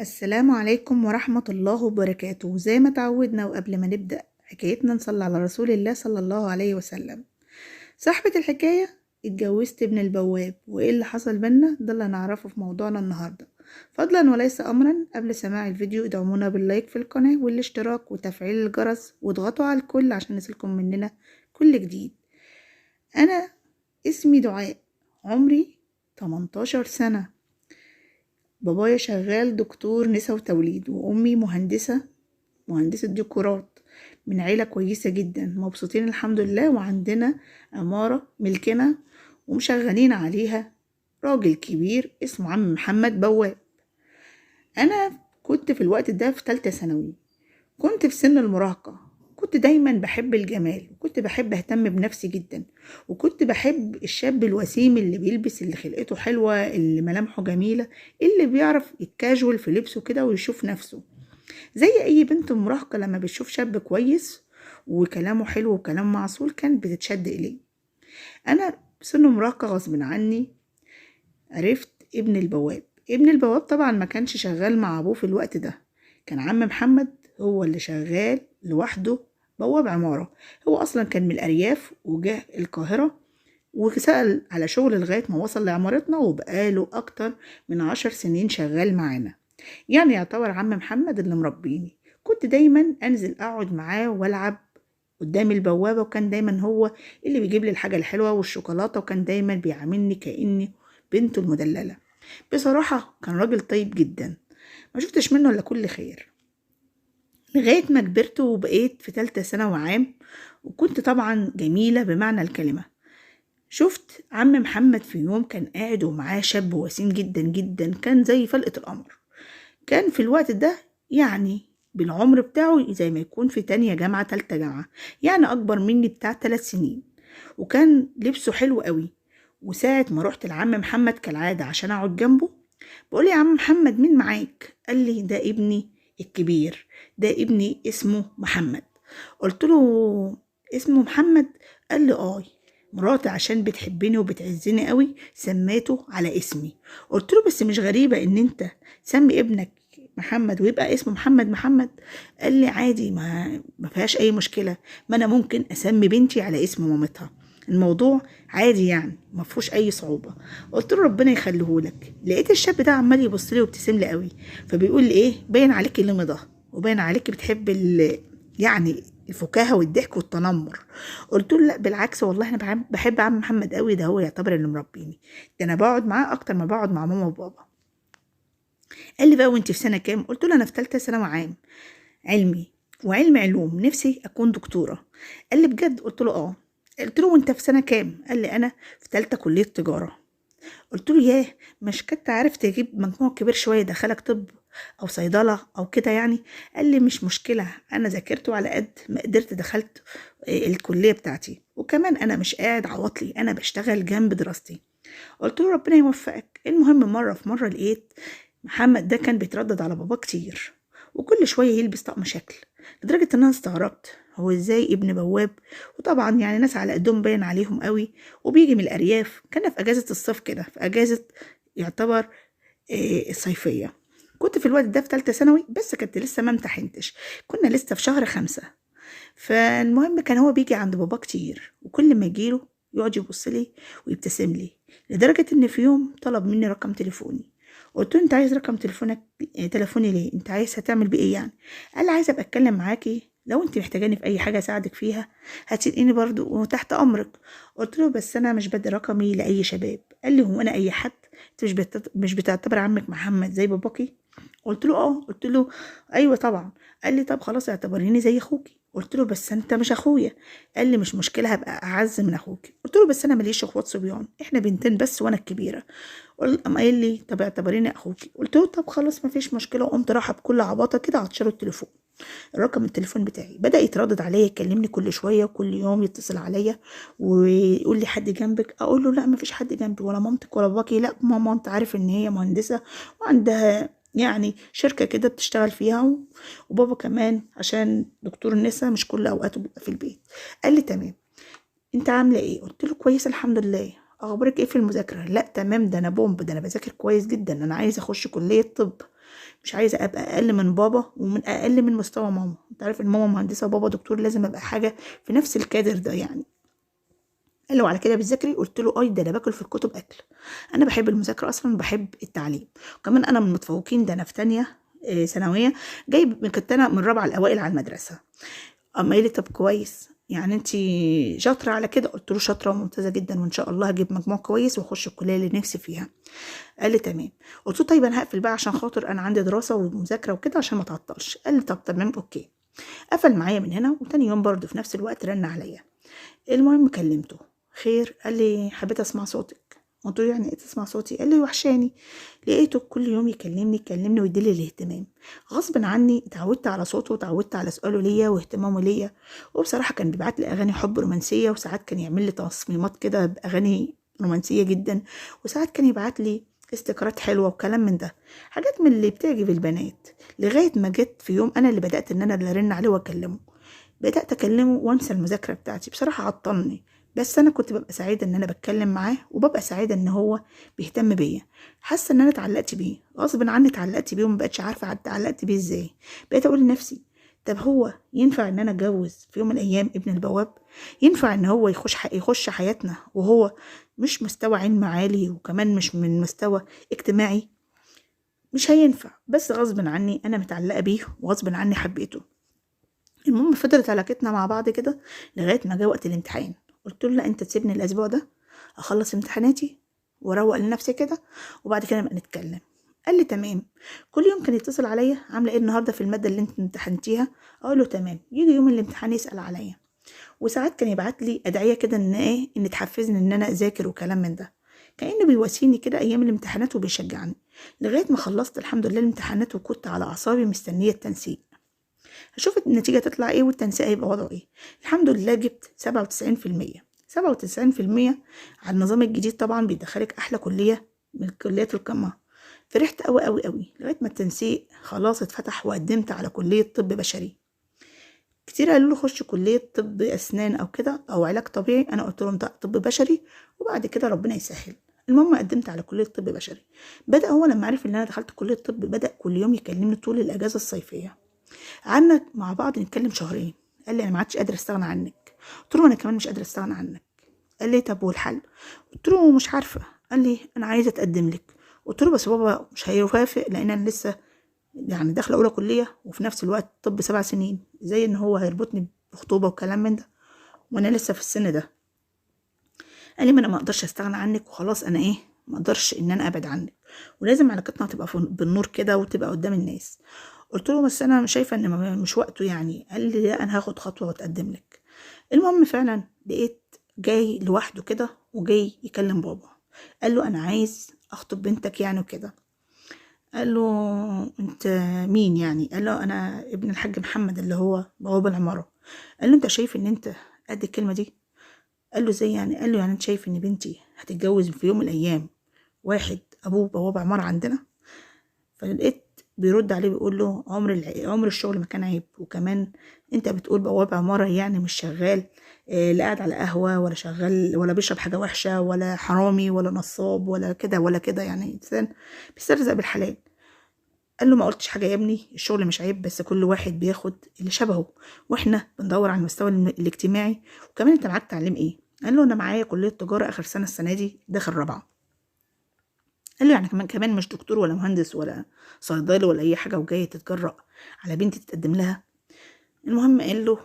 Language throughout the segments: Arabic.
السلام عليكم ورحمة الله وبركاته. زي ما تعودنا وقبل ما نبدأ حكايتنا نصلي على رسول الله صلى الله عليه وسلم. صاحبة الحكاية اتجوزت ابن البواب، وايه اللي حصل بينا ده اللي نعرفه في موضوعنا النهاردة. فضلا وليس امرا، قبل سماع الفيديو ادعمونا باللايك في القناة والاشتراك وتفعيل الجرس واضغطوا على الكل عشان يصلكم مننا كل جديد. انا اسمي دعاء، عمري 18 سنة. بابايا شغال دكتور نسا وتوليد، وأمي مهندسة ديكورات من عيلة كويسة جدا، مبسوطين الحمد لله، وعندنا عمارة ملكنا ومشغلين عليها راجل كبير اسمه عم محمد بواب. أنا كنت في الوقت ده في تالتة ثانوي، كنت في سن المراهقة. كنت دايما بحب الجمال، وكنت بحب اهتم بنفسي جدا، وكنت بحب الشاب الوسيم اللي بيلبس، اللي خلقته حلوة، اللي ملامحه جميلة، اللي بيعرف يتكاجول في لبسه كده ويشوف نفسه زي اي بنت مراهقة. لما بتشوف شاب كويس وكلامه حلو وكلام معسول كانت بتتشد اليه. انا سن مراهقة غصب عني عرفت ابن البواب طبعا ما كانش شغال مع ابوه في الوقت ده، كان عم محمد هو اللي شغال لوحده بواب عمارة. هو اصلا كان من الارياف وجه القاهرة وسأل على شغل لغاية ما وصل لعمارتنا، وبقاله اكتر من 10 سنين شغال معانا. يعني يعتبر عم محمد اللي مربيني. كنت دايما انزل اقعد معاه والعب قدام البوابة، وكان دايما هو اللي بيجيب لي الحاجة الحلوة والشوكولاتة، وكان دايما بيعاملني كأني بنته المدللة. بصراحة كان راجل طيب جدا، ما شفتش منه الا كل خير لغاية ما كبرت وبقيت في تالتة ثانوي عام. وكنت طبعا جميلة بمعنى الكلمة. شفت عم محمد في يوم كان قاعد ومعاه شاب وسيم جدا جدا، كان زي فلقة القمر. كان في الوقت ده يعني بالعمر بتاعه زي ما يكون في تانية جامعة تالتة جامعة، يعني أكبر مني بتاع 3 سنين. وكان لبسه حلو قوي. وساعة ما رحت لعم محمد كالعادة عشان أقعد جنبه، بقول يا عم محمد مين معاك؟ قال لي ده ابني الكبير، ده ابني اسمه محمد. قلت له اسمه محمد؟ قال لي مراتي عشان بتحبني وبتعزني قوي سميته على اسمي. قلت له بس مش غريبة ان انت سمي ابنك محمد ويبقى اسمه محمد؟ قال لي عادي، ما فيهاش اي مشكلة، ما انا ممكن اسمي بنتي على اسم مامتها، الموضوع عادي يعني ما فيهوش اي صعوبة. قلت له ربنا يخليهولك. لقيت الشاب ده عمال يبص لي وابتسم لي قوي، فبيقول لي ايه باين عليك اللي ده، وباين عليك بتحب يعني الفكاهة والضحك والتنمر. قلت له لا بالعكس والله انا بحب عم محمد قوي، ده هو يعتبر اللي مربيني، ده انا بقعد معاه اكتر ما بقعد مع ماما وبابا. قال لي بقى وانت في سنة كام؟ قلت له انا في ثالثه ثانوي عام، علمي وعلم علوم، نفسي اكون دكتورة. قال لي بجد؟ قلت له قلت له وانت في سنة كام؟ قال لي انا في ثالثه كلية تجارة. قلت له ياه، مش كنت عارف تجيب مجموع كبير شويه دخلك طب او صيدله او كده يعني؟ قال لي مش مشكله، انا ذاكرت وعلى قد ما قدرت دخلت الكليه بتاعتي، وكمان انا مش قاعد عواطلي، انا بشتغل جنب دراستي. قلت له ربنا يوفقك. المهم مره في مره لقيت محمد ده كان بيتردد على بابا كتير، وكل شويه يلبس طقم شكل، لدرجه ان انا استغربت هو ازاي ابن بواب، وطبعا يعني ناس على قدهم باين عليهم قوي، وبيجي من الارياف. كان في اجازه الصيف كده، في اجازه يعتبر الصيفيه. كنت في الوقت ده في ثالثه ثانوي، بس كنت لسه ما امتحنتش، كنا لسه في شهر 5. فالمهم كان هو بيجي عند بابا كتير، وكل ما يجيله يقعد يبص لي ويبتسم لي، لدرجة ان في يوم طلب مني رقم تليفوني. قلت له انت عايز رقم تليفوني ليه؟ انت عايز هتعمل بيه ايه يعني؟ قال لي عايز ابقى اتكلم معاكي، لو انت محتاجاني في اي حاجة اساعدك فيها هتسأليني برضو وتحت امرك. قلت له بس انا مش بدي رقمي لاي شباب. قال لي هو انا اي حد؟ انت مش بتعتبر عمك محمد زي باباكي؟ قلت له قلت له ايوه طبعا. قال لي طب خلاص اعتبريني زي اخوكي. قلت له بس انت مش اخويا. قال لي مش مشكله، هبقى اعز من اخوك. قلت له بس انا ماليش اخوات صبيان، احنا بنتين بس وانا الكبيره. قام قايل لي طب اعتبريني اخوكي. قلت له طب خلاص مفيش مشكله، وقمت رايحه بكل عباطه كده عطشله التليفون، الرقم التليفون بتاعي. بدأ يتردد عليا، يكلمني كل شويه وكل يوم يتصل عليا ويقول لي حد جنبك؟ اقول له لا مفيش حد جنبي، ولا مامتك ولا باباكي؟ لا ماما انت عارف ان هي مهندسه وعندها يعني شركة كده بتشتغل فيها، وبابا كمان عشان دكتور النساء مش كل اوقاته بيبقى في البيت. قال لي تمام، انت عامله ايه؟ قلت له كويس الحمد لله. اخبارك ايه في المذاكره؟ لا تمام، ده انا بومب، ده انا بذاكر كويس جدا، انا عايزه اخش كليه طب. مش عايزه ابقى اقل من بابا ومن اقل من مستوى ماما. انت عارف ان ماما مهندسه وبابا دكتور، لازم ابقى حاجه في نفس الكادر ده يعني. قال له على كده بتذاكري؟ قلت له اي، ده انا باكل في الكتب اكل. انا بحب المذاكره اصلا وبحب التعليم، وكمان انا من المتفوقين، ده انا في تانية ثانويه جايب، كنت انا من رابعه الاوائل على المدرسه. اما قال لي طب كويس، يعني انتي شاطره على كده؟ قلت له شاطره وممتازه جدا، وان شاء الله هجيب مجموع كويس واخش الكليه اللي نفسي فيها. قال لي تمام. قلت له طيب انا هقفل بقى عشان خاطر انا عندي دراسه ومذاكره وكده عشان ما تعطلش. قال لي طب تمام اوكي. قفل معايا من هنا، وتاني يوم برضه في نفس الوقت رن عليا. المهم كلمته، خير؟ قال لي حبيت اسمع صوتك. قلت له يعني ايه تسمع صوتي؟ قال لي وحشاني. لقيته كل يوم يكلمني ويديلي الاهتمام. غصب عني اتعودت على صوته واتعودت على سؤاله ليا واهتمامه ليا. وبصراحه كان بيبعت لي اغاني حب رومانسيه، وساعات كان يعمل لي تصميمات كده باغاني رومانسيه جدا، وساعات كان يبعت لي استيكرات حلوه وكلام من ده، حاجات من اللي بتعجب البنات. لغايه ما جت في يوم انا اللي بدات ان انا اللي ارن عليه واكلمه. بدأت أكلمه وأنسى المذاكرة بتاعتي، بصراحة عطلني، بس أنا كنت ببقى سعيدة إن أنا بتكلم معاه، وببقى سعيدة إن هو بيهتم بيا. حاسة إن أنا اتعلقت بيه غصب عني، اتعلقت بيه ومبقتش عارفة اتعلقت بيه إزاي. بقيت أقول لنفسي طب هو ينفع إن أنا أتجوز في يوم من الأيام ابن البواب؟ ينفع إن هو يخش حياتنا وهو مش مستوى علم عالي، وكمان مش من مستوى اجتماعي؟ مش هينفع، بس غصب عني أنا متعلقة بيه وغصب عني حبيته. المهم فضلت علاقتنا مع بعض كده لغايه ما جه وقت الامتحان. قلت له لا، انت تسيبني الاسبوع ده اخلص امتحاناتي واروق لنفسي كده، وبعد كده نبقى نتكلم. قال لي تمام. كل يوم كان يتصل عليا، عامله ايه النهارده في الماده اللي انت امتحنتيها؟ اقول له تمام. يجي يوم الامتحان يسال عليا، وساعات كان يبعت لي ادعيه كده ان ايه، ان تحفزني ان انا اذاكر وكلام من ده، كانه بيواسيني كده ايام الامتحانات وبيشجعني. لغايه ما خلصت الحمد لله الامتحانات، وكنت على اعصابي مستنيه التنسيق، هشوف النتيجة تطلع ايه والتنسيق هيبقى وضعه ايه. الحمد لله جبت 97%. 97% على النظام الجديد طبعا بيدخلك احلى كلية من كليات القمة. فرحت قوي قوي قوي لغاية ما التنسيق خلاص اتفتح، وقدمت على كلية طب بشري. كتير قالوا له خش كلية طب اسنان او كده او علاج طبيعي، انا قلت لهم ده طب بشري وبعد كده ربنا يسهل. المهم قدمت على كلية طب بشري. بدأ هو لما عرف ان انا دخلت كلية طب، بدأ كل يوم يكلمني طول الاجازة الصيفية. قعدنا مع بعض نتكلم شهرين. قال لي انا ما عادش قادر استغنى عنك. قلت له انا كمان مش قادر استغنى عنك. قال لي طب والحل؟ قلت له مش عارفه. قال لي انا عايزه اتقدم لك. قلت له بس بابا مش هيوافق، لان انا لسه يعني داخله اولى كليه، وفي نفس الوقت طب 7 سنين، زي ان هو هيربطني بخطوبه وكلام من ده، وانا لسه في السن ده. قال لي ما انا ما اقدرش استغنى عنك، وخلاص انا ايه، ما اقدرش ان انا ابعد عنك، ولازم علاقتنا تبقى بالنور كده وتبقى قدام الناس. قلت له بس انا شايفه ان مش وقته يعني. قال لي لا، انا هاخد خطوه واتقدم لك. المهم فعلا لقيت جاي لوحده كده وجاي يكلم بابا. قال له انا عايز اخطب بنتك يعني وكده. قال له انت مين يعني؟ قال له انا ابن الحاج محمد اللي هو بواب العماره. قال له انت شايف ان انت قد الكلمه دي؟ قال له زي يعني؟ قال له يعني انت شايف ان بنتي هتتجوز في يوم من الايام واحد ابوه بواب عماره عندنا؟ فلقيت بيرد عليه بيقول له عمر الشغل ما كان عيب، وكمان انت بتقول بواب عمارة يعني مش شغال، لا قاعد على قهوة ولا شغال ولا بيشرب حاجة وحشة ولا حرامي ولا نصاب ولا كده ولا كده، يعني انسان بيسترزق بالحلال. قال له ما قلتش حاجة يا ابني، الشغل مش عيب، بس كل واحد بياخد اللي شبهه، واحنا بندور على المستوى الاجتماعي. وكمان انت معاك تعليم ايه؟ قال له انا معايا كلية تجارة اخر سنة السنة دي داخل رابعة. قال له يعني كمان مش دكتور ولا مهندس ولا صيدلي ولا اي حاجه وجاي تتجرأ على بنتي تتقدم لها؟ المهم قال له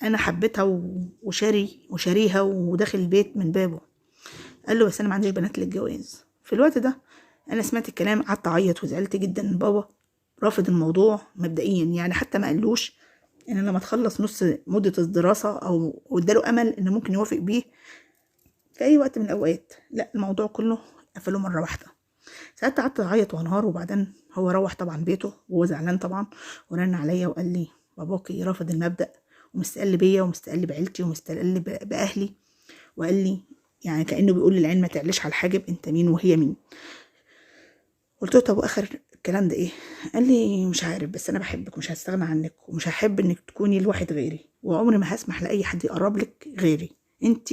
انا حبيتها وشاريها وداخل البيت من بابه. قال له بس انا ما عنديش بنات للجواز. في الوقت ده انا سمعت الكلام، قعدت اعيط وزعلت جدا ان بابا رافض الموضوع مبدئيا، يعني حتى ما قالوش ان لما تخلص نص مده الدراسه او اداله امل ان ممكن يوافق بيه في اي وقت من الاوقات. لا، الموضوع كله قفله مره واحده. ساعتها قعدت اعيط وانهار، وبعدين هو روح طبعا بيته وهو زعلان طبعا، ورن عليا وقال لي باباكي رافض المبدأ ومستقل بيا ومستقل بعيلتي ومستقل باهلي، وقال لي يعني كأنه بيقول للعين ما تعليش على الحاجب، انت مين وهي مين؟ قلت له طب واخر الكلام ده ايه؟ قال لي مش عارف، بس انا بحبك ومش هستغنى عنك ومش هحب انك تكوني لواحد غيري، وعمري ما هسمح لاي حد يقرب لك غيري. انت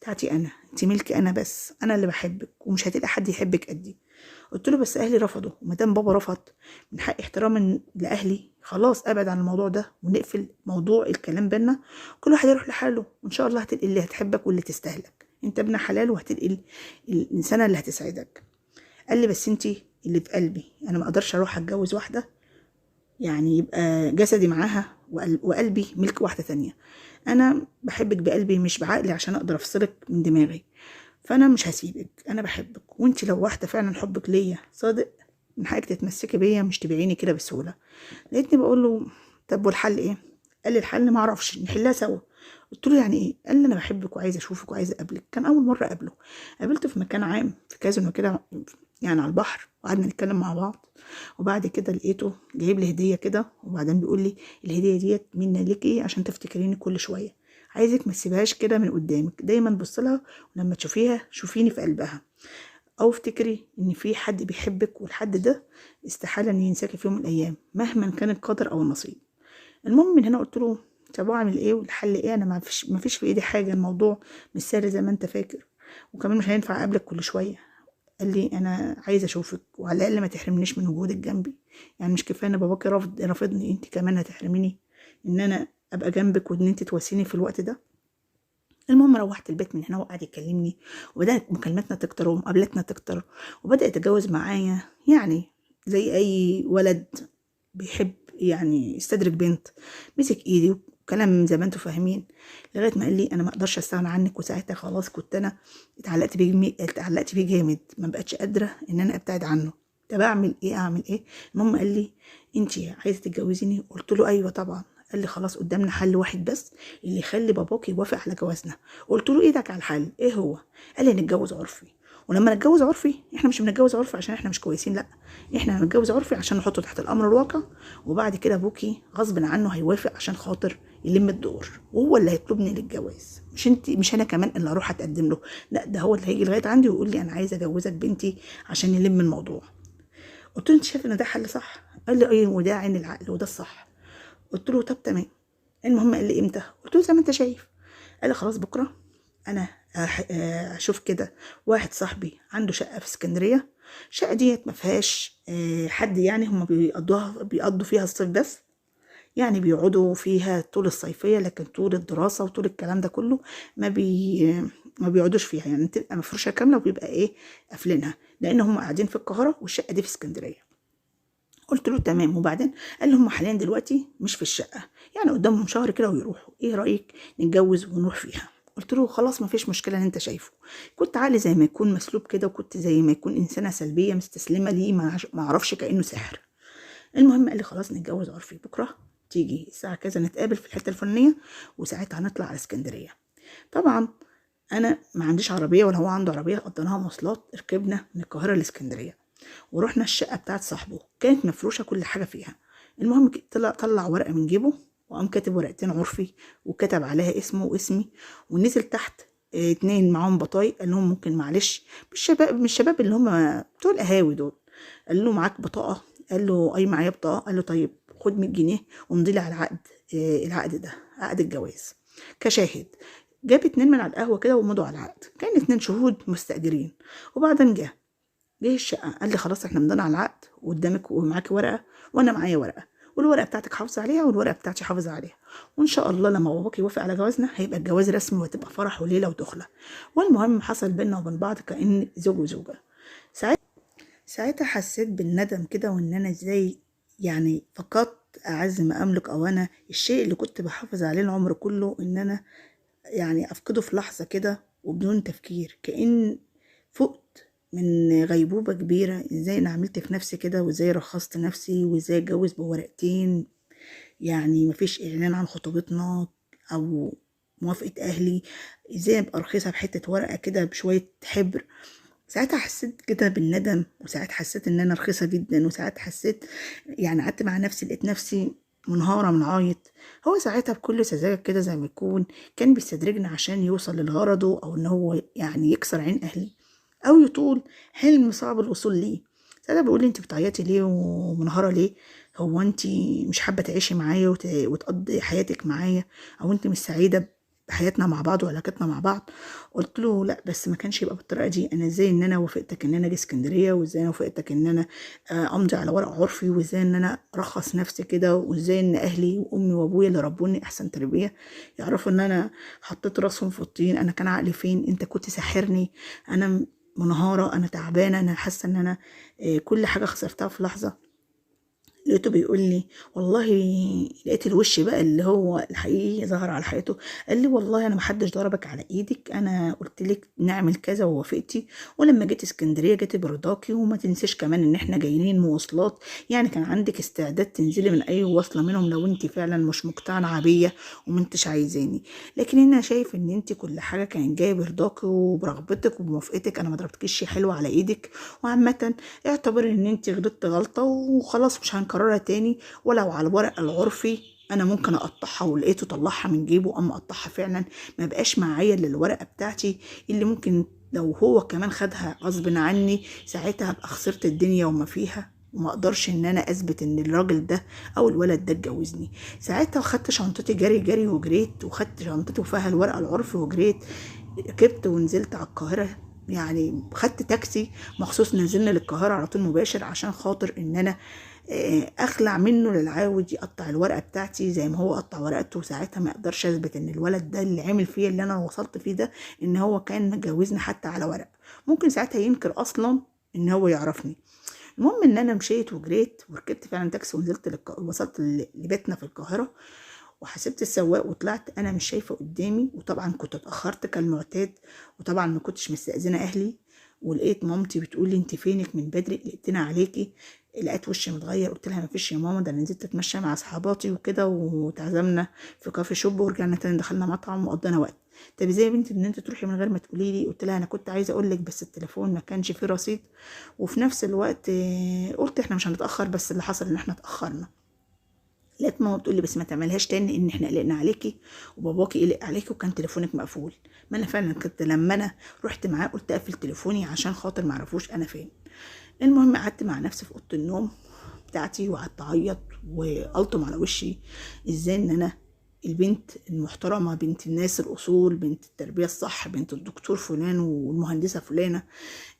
بتاعتي انا، انت ملكي انا، بس انا اللي بحبك ومش هتلاقي حد يحبك قدي. قلت له بس اهلي رفضوا، وما دام بابا رفض من حق احتراما لاهلي خلاص ابعد عن الموضوع ده ونقفل موضوع الكلام بينا، كل واحد يروح لحاله، وان شاء الله هتلقي اللي هتحبك واللي تستاهلك، انت ابن حلال وهتلقي الانسانه اللي هتسعدك. قال لي بس انتي اللي في قلبي، انا ما اقدرش اروح اتجوز واحده يعني يبقى جسدي معاها وقلبي ملك واحده تانية. انا بحبك بقلبي مش بعقلي عشان اقدر افصلك من دماغي، فانا مش هسيبك، انا بحبك، وانتي لو واحده فعلا حبك ليا صادق من حقك تتمسكي بيا مش تبيعيني كده بسهوله. لقيتني بقول له طب والحل ايه؟ قال لي الحل ما اعرفش، نحلها سوا. قلت له يعني ايه؟ قال لي انا بحبك وعايزه اشوفك وعايزه اقابلك. كان اول مره اقابله، قابلته في مكان عام في كازينو كده يعني على البحر، وقعدنا نتكلم مع بعض. وبعد كده لقيته جايب لي هديه كده، وبعدين بيقول لي الهديه ديت مني ليكي عشان تفتكريني كل شويه، عايزك ما تسيبهاش كده من قدامك، دايما بص لها ولما تشوفيها شوفيني في قلبها، او افتكري ان في حد بيحبك والحد ده استحاله ان ينساكي في يوم من الايام مهما كان القدر او النصيب. المهم من هنا قلت له طب اعمل ايه والحل ايه؟ انا ما فيش في ايدي حاجه، الموضوع مش سهل زي ما انت فاكر، وكمان مش هينفع اقابلك كل شويه. قال لي انا عايزه اشوفك وعلى الاقل ما تحرمنيش من وجودك جنبي، يعني مش كفايه ان باباكي رافضني، انت كمان هتحرميني ان انا ابقى جنبك وان انت تواسيني في الوقت ده؟ المهم روحت البيت من هنا وقعد يكلمني، وبدأت مكالماتنا تكتر ومقابلاتنا تكتر، وبدأ يتجاوز معايا يعني زي أي ولد بيحب يعني يستدرك بنت. مسك إيدي وكلام زي ما انتوا فاهمين، لغاية ما قال لي أنا ما أقدرش أستغنى عنك. وساعتها خلاص كنت أنا اتعلقت بيه جامد، ما بقتش قادرة إن أنا أبتعد عنه. طب أعمل إيه؟ المهم قال لي أنتي عايزة تتجوزيني؟ قلت له أيوة طبعا. قال لي خلاص قدامنا حل واحد بس اللي يخلي باباك يوافق على جوازنا. قلت له ايدك على الحل، ايه هو؟ قال لي نتجوز عرفي. ولما نتجوز عرفي احنا مش بنتجوز عرفي عشان احنا مش كويسين، لا، احنا هنتجوز عرفي عشان نحطه تحت الامر الواقع، وبعد كده ابوكي غصب عنه هيوافق عشان خاطر يلم الدور، وهو اللي هيطلبني للجواز، مش انت، مش انا كمان اللي هروح اتقدم له، لا ده هو اللي هيجي لغايه عندي ويقول لي انا عايزه اجوزك بنتي عشان يلم الموضوع. قلت له انت شايف ان ده حل صح؟ قال لي ايه، وده عين العقل وده الصح. قلت له طب تمام. المهم قال لي امتى؟ قلت له زي ما انت شايف. قال لي خلاص بكره انا اشوف كده واحد صاحبي عنده شقه في اسكندريه، الشقه ديت ما فيهاش حد، يعني هم بيقضوا فيها الصيف بس، يعني بيقعدوا فيها طول الصيفيه، لكن طول الدراسه وطول الكلام ده كله ما بيقعدوش فيها، يعني تبقى مفروشه كامله وبيبقى ايه قافلينها، لان هم قاعدين في القاهره والشقه دي في اسكندريه. قلت له تمام. وبعدين قال لي هم حاليا دلوقتي مش في الشقه، يعني قدامهم شهر كده ويروحوا، ايه رايك نتجوز ونروح فيها؟ قلت له خلاص ما فيش مشكله اللي انت شايفه. كنت عقلي زي ما يكون مسلوب كده، وكنت زي ما يكون انسانه سلبيه مستسلمه ليه، ما اعرفش كانه سحر. المهم قال لي خلاص نتجوز عرفي، بكره تيجي الساعه كذا نتقابل في الحته الفلانيه، وساعتها هنطلع على اسكندريه. طبعا انا ما عنديش عربيه ولا هو عنده عربيه، قضيناها مواصلات، ركبنا من القاهره لاسكندريه ورحنا الشقه بتاعت صاحبه، كانت مفروشه كل حاجه فيها. المهم طلع ورقه من جيبه وقام كاتب ورقتين عرفي، وكتب عليها اسمه واسمي، ونزل تحت اتنين معاهم بطايق، قال لهم ممكن معلش، مش الشباب اللي هم بتوع القهاوي دول، قال له معاك بطاقه؟ قال له اي معايا بطاقه. قال له طيب خد 100 جنيه وامضي لي على العقد، العقد ده عقد الجواز كشاهد. جاب اتنين من على القهوه كده ومضوا على العقد، كان اتنين شهود مستأجرين. وبعدين جه الشقه قال لي خلاص احنا مضينا على العقد، وقدامك ومعاكي ورقه وانا معايا ورقه، والورقه بتاعتك حافظه عليها والورقه بتاعتي حافظه عليها، وان شاء الله لما باباك يوافق على جوازنا هيبقى الجواز رسمي وهتبقى فرح وليله ودخله. والمهم حصل بينا وبين بعض كأن زوج وزوجه. ساعتها حسيت بالندم كده، وان انا ازاي يعني فقدت اعز ما املك، او انا الشيء اللي كنت بحافظ عليه العمر كله ان انا يعني افقده في لحظة كده وبدون تفكير، كأن فقت من غيبوبة كبيرة. ازاي انا عملت في نفسي كده، وازاي رخصت نفسي، وازاي اتجوز بورقتين، يعني مفيش اعلان عن خطوبتنا او موافقة اهلي، ازاي ابقى رخيصة بحتة ورقة كده بشوية حبر. ساعتها حسيت كده بالندم، وساعات حسيت ان انا رخيصة جدا، وساعات حسيت يعني قعدت مع نفسي لقيت نفسي منهارة من عيط. هو ساعتها بكل سذاجة كده زي ما يكون كان بيستدرجني عشان يوصل لغرضه، او ان هو يعني يكسر عين اهلي، او يطول حلم صعب الوصول ليه. ساعتها بيقول لي انت بتعيطي ليه ومنهارة ليه؟ هو انت مش حابة تعيشي معايا وتقضي حياتك معايا؟ او انت مش سعيدة بحياتنا مع بعض وعلاقتنا مع بعض. قلت له لا، بس ما كانش يبقى بالطريقه دي. انا ازاي ان انا وافقتك ان انا اجي اسكندريه، وازاي انا وافقتك ان انا امضي على ورق عرفي، وازاي ان انا ارخص نفسي كده، وازاي ان اهلي وامي وابويا اللي ربوني احسن تربيه يعرفوا ان انا حطيت راسهم في الطين. انا كان عقلي فين؟ انت كنت ساحرني. انا منهاره، انا تعبانه، انا حاسه ان انا كل حاجه خسرتها في لحظه. لقيته بيقول لي والله، لقيت الوش بقى اللي هو الحقيقي ظهر على حقيقته. قال لي والله انا محدش ضربك على ايدك، انا قلت لك نعمل كذا ووافقتي، ولما جيت اسكندريه جيت برضاكي، وما تنسيش كمان ان احنا جايين مواصلات، يعني كان عندك استعداد تنزلي من اي وصله منهم لو انت فعلا مش مقتنعه بيا وما انتش عايزاني. لكن انا شايف ان انت كل حاجه كانت جايه برضاكي وبرغبتك وبموافقتك، انا ما ضربتكيش شي حلو على ايدك. وعامه اعتبر ان انت غلطت غلطه وخلاص، مش هنكررها تاني. ولو على الورق العرفي انا ممكن اقطعها، ولقيته طلعها من جيبه اما اقطعها فعلا، ما بقاش معايا الا الورقه بتاعتي اللي ممكن لو هو كمان خدها غصب عني ساعتها ابقى خسرت الدنيا وما فيها، وما اقدرش ان انا اثبت ان الراجل ده او الولد ده اتجوزني. ساعتها خدت شنطتي جري جري وجريت، وخدت شنطتي وفيها الورقه العرفي وجريت، ركبت ونزلت على القاهره. يعني خدت تاكسي مخصوص نزلنا للقاهره على طول مباشر عشان خاطر ان انا اخلع منه للعاود يقطع الورقه بتاعتي زي ما هو قطع ورقته. ساعتها ما اقدرش اثبت ان الولد ده اللي عمل فيا اللي انا وصلت فيه ده ان هو كان متجوزني حتى على ورق. ممكن ساعتها ينكر اصلا ان هو يعرفني. المهم ان انا مشيت وجريت وركبت فعلا تاكسي ونزلت وصلت لبيتنا في القاهره، وحسبت السواق وطلعت. انا مش شايفه قدامي، وطبعا كنت اتاخرت كالمعتاد، وطبعا ما كنتش مستاذنه اهلي. ولقيت مامتي بتقول لي انت فينك من بدري، لقيتنا عليكي. لقيت وشي متغير، قلت لها مفيش يا ماما، ده انا نزلت اتمشى مع اصحاباتي وكده، وتعزمنا في كافي شوب ورجعنا تاني دخلنا مطعم وقضينا وقت. طب ازاي يا بنتي ان انت تروحي من غير ما تقولي لي؟ قلت لها انا كنت عايزه اقول لك بس التليفون ما كانش فيه رصيد، وفي نفس الوقت قلت احنا مش هنتاخر، بس اللي حصل ان احنا اتاخرنا. لقيت ماما بتقول لي بس ما تعملهاش تاني، ان احنا قلقنا عليكي وباباكي قلق عليكي وكان تليفونك مقفول. ما انا فعلا كنت لما انا رحت معاه قلت اقفل تليفوني عشان خاطر ما عرفوش انا فين. المهم قعدت مع نفسي في اوضه النوم بتاعتي وقعدت اعيط والطم على وشي. ازاي ان انا البنت المحترمه، بنت الناس الاصول، بنت التربيه الصح، بنت الدكتور فلان والمهندسه فلانه،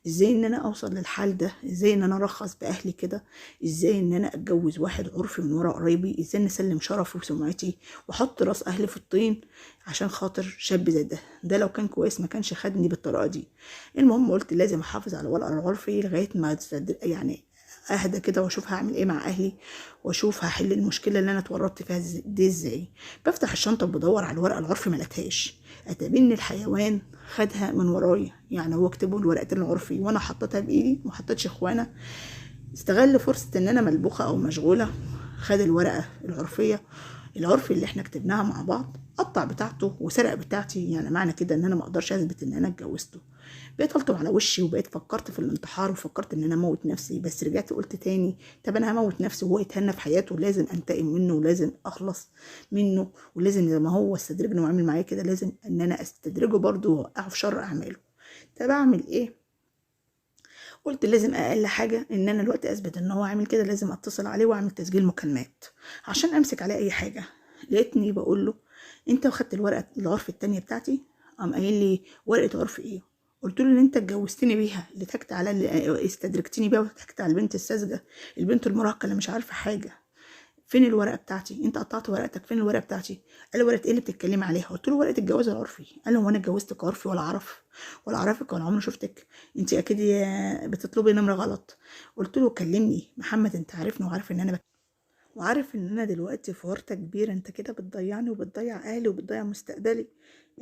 ازاي ان انا اوصل للحال ده؟ ازاي ان انا ارخص باهلي كده؟ ازاي ان انا اتجوز واحد عرفي من ورا قرايبي؟ ازاي ان اسلم شرفي وسمعتي واحط راس اهلي في الطين عشان خاطر شاب زي ده لو كان كويس ما كانش خدني بالطريقه دي. المهم قلت لازم احافظ على ورق العرفي لغايه ما يعني اهدى كده واشوف هعمل ايه مع اهلي، واشوف هحل المشكله اللي انا اتورطت فيها دي ازاي. بفتح الشنطه بدور على الورقه العرفي ما لقيتهاش. اتابين الحيوان خدها من ورايا، يعني هو كتبوا الورقتين العرفي وانا حطيتها بايدي وما حطيتش اخوانا. استغل فرصه ان انا ملبوخه او مشغوله، خد الورقه العرفيه العرفي اللي احنا كتبناها مع بعض، قطع بتاعته وسرق بتاعتي. يعني معنى كده ان انا ما اقدرش اثبت ان انا اتجوزته. بقيت الطم على وشي، وبقيت فكرت في الانتحار وفكرت ان انا اموت نفسي. بس رجعت قلت تاني طب انا هموت نفسي وهو يتهنى في حياته؟ لازم انتقم منه ولازم اخلص منه، ولازم زي ما هو استدرجني وعمل معايا كده لازم ان انا استدرجه برضه واوقعه في شر اعماله. طب اعمل ايه؟ قلت لازم اقل حاجه ان انا الوقت اثبت ان هو عامل كده، لازم اتصل عليه واعمل تسجيل مكالمات عشان امسك عليه اي حاجه. لقيتني بقول له انت واخدت الورقه العرف التانية بتاعتي؟ قام قايل لي ورقه عرف ايه؟ قلت له اللي انت اتجوزتني بيها، اللي ضحكت على اللي استدركتني بيها وضحكت على البنت الساذجه، البنت المراهقه اللي مش عارفه حاجه. فين الورقه بتاعتي؟ انت قطعت ورقتك، فين الورقه بتاعتي؟ قال لي ورقه ايه اللي بتتكلمي عليها؟ قلت له ورقه الجواز العرفي. قال له هو انا اتجوزتك عرفي ولا اعرف ولا اعرفك ولا عمري شفتك؟ انت اكيد بتطلبي نمره غلط. قلت له كلمني محمد، انت عارفني وعارف ان انا وعارف ان انا دلوقتي في ورطه كبيره، انت كده بتضيعني وبتضيع اهلي وبتضيع مستقبلي.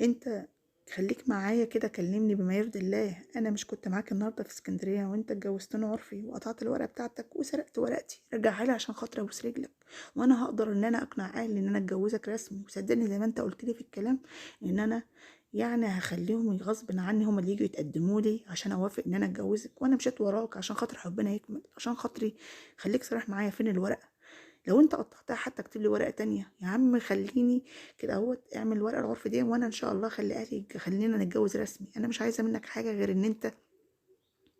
انت خليك معايا كده، كلمني بما يرضي الله. انا مش كنت معاك النهارده في اسكندريه وانت اتجوزتني عرفي وقطعت الورقه بتاعتك وسرقت ورقتي؟ رجعها لي عشان خاطر ابوس رجلك، وانا هقدر ان انا اقنع اهلي ان انا اتجوزك رسمي. وصدقني زي ما انت قلت لي في الكلام ان انا يعني هخليهم غصب عني هم اللي يجوا يتقدموا لي عشان اوافق ان انا اتجوزك. وانا مشيت وراك عشان خاطر حبنا يكمل، عشان خاطري. خليك صريح معايا، فين الورقه؟ لو انت قطعتها حتى اكتب لي ورقه تانية يا عم، خليني كده اهوت، اعمل ورقه العرف دي وانا ان شاء الله خلي اهلي خلينا نتجوز رسمي. انا مش عايزه منك حاجه غير ان انت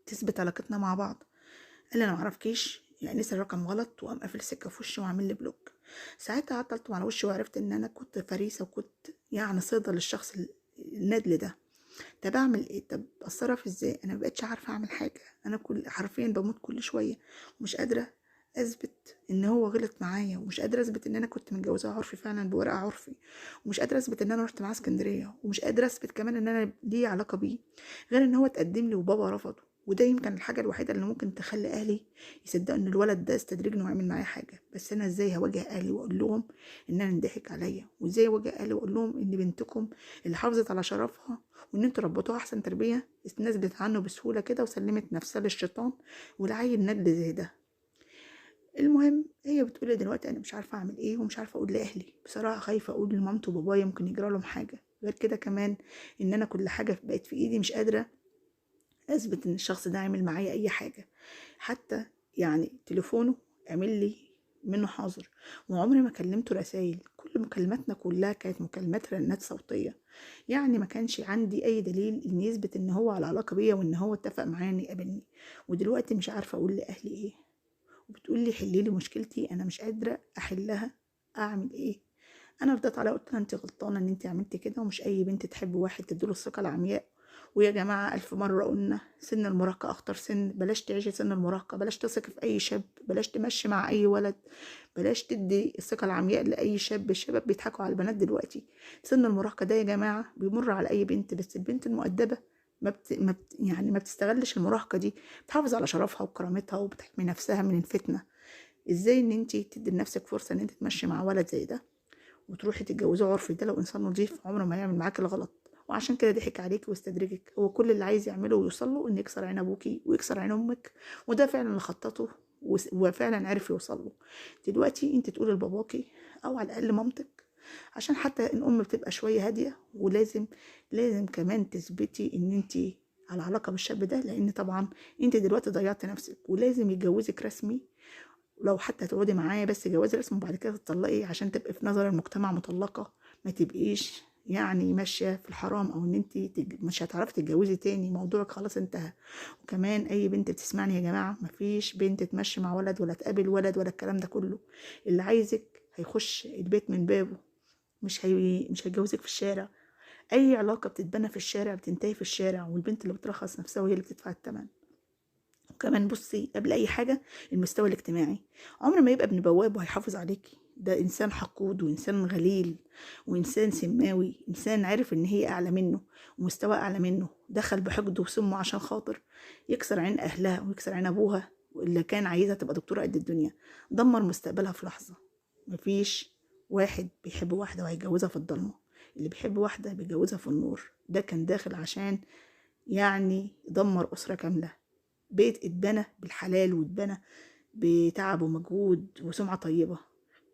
تثبت علاقتنا مع بعض. قال لي انا معرفكيش، يعني نسي الرقم غلط وقام قافل السكه في وشي وعامل لي بلوك. ساعتها عطلت على وشي وعرفت ان انا كنت فريسه وكنت يعني صيده للشخص الندل ده. طب اعمل ايه؟ طب اتصرف ازاي؟ انا مبقتش عارفه اعمل حاجه. انا كل حرفيا بموت كل شويه ومش قادره اثبت ان هو غلط معايا، ومش قادره اثبت ان انا كنت متجوزاه عرفي فعلا بورقه عرفي، ومش قادره اثبت ان انا رحت معاه اسكندريه، ومش قادره اثبت كمان ان انا ليه علاقه بيه، غير ان هو اتقدم لي وبابا رفضه. وده يمكن الحاجه الوحيده اللي ممكن تخلي اهلي يصدقوا ان الولد ده استدرجني ويعمل معايا حاجه. بس انا ازاي هواجه اهلي واقول لهم ان انا انضحك عليا؟ وازاي اواجه اهلي واقول لهم ان بنتكم اللي حافظت على شرفها وان انتوا ربطوها احسن تربيه اتنازلت عنه بسهوله كده وسلمت نفسها للشيطان والعيل ندل زي ده؟ المهم هي بتقولي دلوقتي انا مش عارفه اعمل ايه ومش عارفه اقول لاهلي بصراحه، خايفه اقول لمامته وبابايا ممكن يجرى لهم حاجه. غير كده كمان ان انا كل حاجه بقت في ايدي، مش قادره اثبت ان الشخص ده عامل معايا اي حاجه. حتى يعني تليفونه عمل لي منه حاضر، وعمري ما كلمته رسائل. كل مكالماتنا كلها كانت مكالمات رنات صوتيه، يعني ما كانش عندي اي دليل ان يثبت ان هو على علاقه بيا وان هو اتفق معايا ان يقابلني. ودلوقتي مش عارفه اقول لاهلي ايه. وبتقول لي حلي لي مشكلتي، انا مش قادره احلها، اعمل ايه؟ انا رديت عليها قلت لها انت غلطانه ان انت عملتي كده، ومش اي بنت تحب واحد تديله الثقه العمياء. ويا جماعه الف مره قلنا سن المراهقه اخطر سن، بلاش تعيشي سن المراهقه، بلاش تثقي في اي شاب، بلاش تمشي مع اي ولد، بلاش تدي الثقه العمياء لاي شاب. الشباب بيضحكوا على البنات دلوقتي. سن المراهقه ده يا جماعه بيمر على اي بنت، بس البنت المؤدبه يعني ما بتستغلش المراهقه دي، بتحافظ على شرفها وكرامتها وبتحمي نفسها من الفتنه. ازاي ان انت تدي لنفسك فرصه ان انت تمشي مع ولد زي ده وتروحي تتجوزيه عرفي؟ ده لو انسان نظيف عمره ما يعمل معاك الغلط. وعشان كده ضحك عليكي واستدرجك. هو كل اللي عايز يعمله ويوصل له ان يكسر عين ابوكي ويكسر عين امك، وده فعلا اللي خططه وفعلا عرف يوصل له. دلوقتي انت تقولي لباباكي او على الاقل مامتك، عشان حتى الام بتبقى شويه هاديه. لازم كمان تثبتي ان انت على علاقه بالشاب ده، لان طبعا انت دلوقتي ضيعت نفسك، ولازم يتجوزك رسمي. لو حتى تقعدي معاه بس جواز رسمي وبعد كده تطلقي عشان تبقي في نظر المجتمع مطلقة، ما تبقيش يعني ماشية في الحرام، او ان انت مش هتعرفي تتجوزي تاني، موضوعك خلاص انتهى. وكمان اي بنت بتسمعني يا جماعة، مفيش بنت تمشي مع ولد ولا تقابل ولد ولا الكلام ده كله. اللي عايزك هيخش البيت من بابه، مش هيجوزك في الشارع. اي علاقة بتتبنى في الشارع بتنتهي في الشارع، والبنت اللي بترخص نفسها وهي اللي بتدفع الثمن. وكمان بصي قبل اي حاجه المستوى الاجتماعي. عمر ما يبقى ابن بواب وهيحافظ عليكي، ده انسان حقود وانسان غليل وانسان سماوي، انسان عارف ان هي اعلى منه ومستوى اعلى منه، دخل بحقده وسمه عشان خاطر يكسر عين اهلها ويكسر عين ابوها اللي كان عايزها تبقى دكتوره قد الدنيا. دمر مستقبلها في لحظه. مفيش واحد بيحب واحده وهيتجوزها في الضلمه، اللي بيحب واحده بيتجوزها في النور. ده كان داخل عشان يعني يدمر اسره كامله، بيت اتبنى بالحلال واتبنى بتعب ومجهود وسمعة طيبة،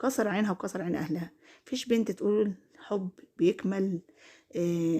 كسر عينها وكسر عين أهلها. مفيش بنت تقول حب بيكمل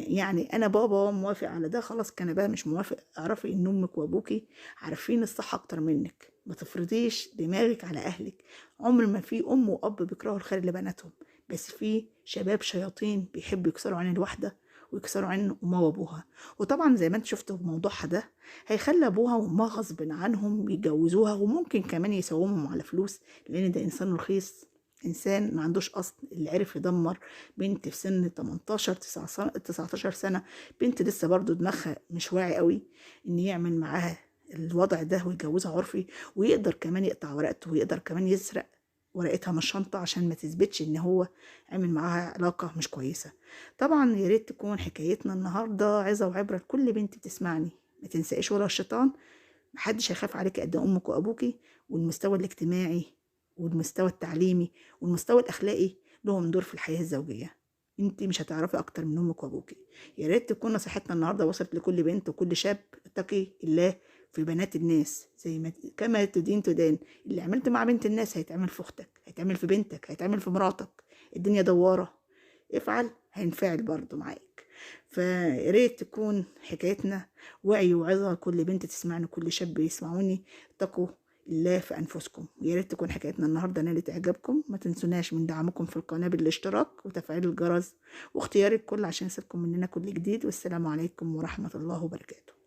يعني أنا بابا موافق على ده خلاص، كان بقى مش موافق. اعرفي إن أمك وأبوكي عارفين الصح أكتر منك، ما تفرضيش دماغك على أهلك. عمر ما في أم وأب بيكرهوا الخير لبناتهم، بس في شباب شياطين بيحبوا يكسروا عين الواحدة ويكسروا عين أمها وأبوها. وطبعا زي ما انت شفتوا في موضوعها ده، هيخلي ابوها وامها غصب عنهم يتجوزوها، وممكن كمان يساومهم على فلوس، لان ده انسان رخيص، انسان ما عندوش اصل. اللي عرف يدمر بنت في سن 18 19 سنه، بنت لسه برضو دماغها مش واعي قوي، ان يعمل معاها الوضع ده ويتجوزها عرفي، ويقدر كمان يقطع ورقته، ويقدر كمان يسرق ورقتها من الشنطة عشان ما تثبتش ان هو عامل معاها علاقة مش كويسة. طبعا يا ريت تكون حكايتنا النهاردة عظة وعبرة لكل بنت بتسمعني. ما تنساش ولا الشيطان محدش هيخاف عليك قد امك وابوكي، والمستوى الاجتماعي والمستوى التعليمي والمستوى الاخلاقي لهم دور في الحياه الزوجيه. انت مش هتعرفي اكتر من امك وابوكي. يا ريت تكون نصيحتنا النهارده وصلت لكل بنت وكل شاب. اتقي الله في بنات الناس، زي ما كما تدين تدان. اللي عملت مع بنت الناس هيتعمل في اختك، هيتعمل في بنتك، هيتعمل في مراتك. الدنيا دواره، افعل هينفعل برضو معاك. فياريت تكون حكايتنا وعي وعظة لكل بنت تسمعني، كل شاب يسمعوني. اتقوا الله في أنفسكم. ويا ريت تكون حكايتنا النهاردة نالت إعجابكم. ما تنسوناش من دعمكم في القناة بالاشتراك وتفعيل الجرس واختيار الكل عشان يصلكم مننا كل جديد. والسلام عليكم ورحمة الله وبركاته.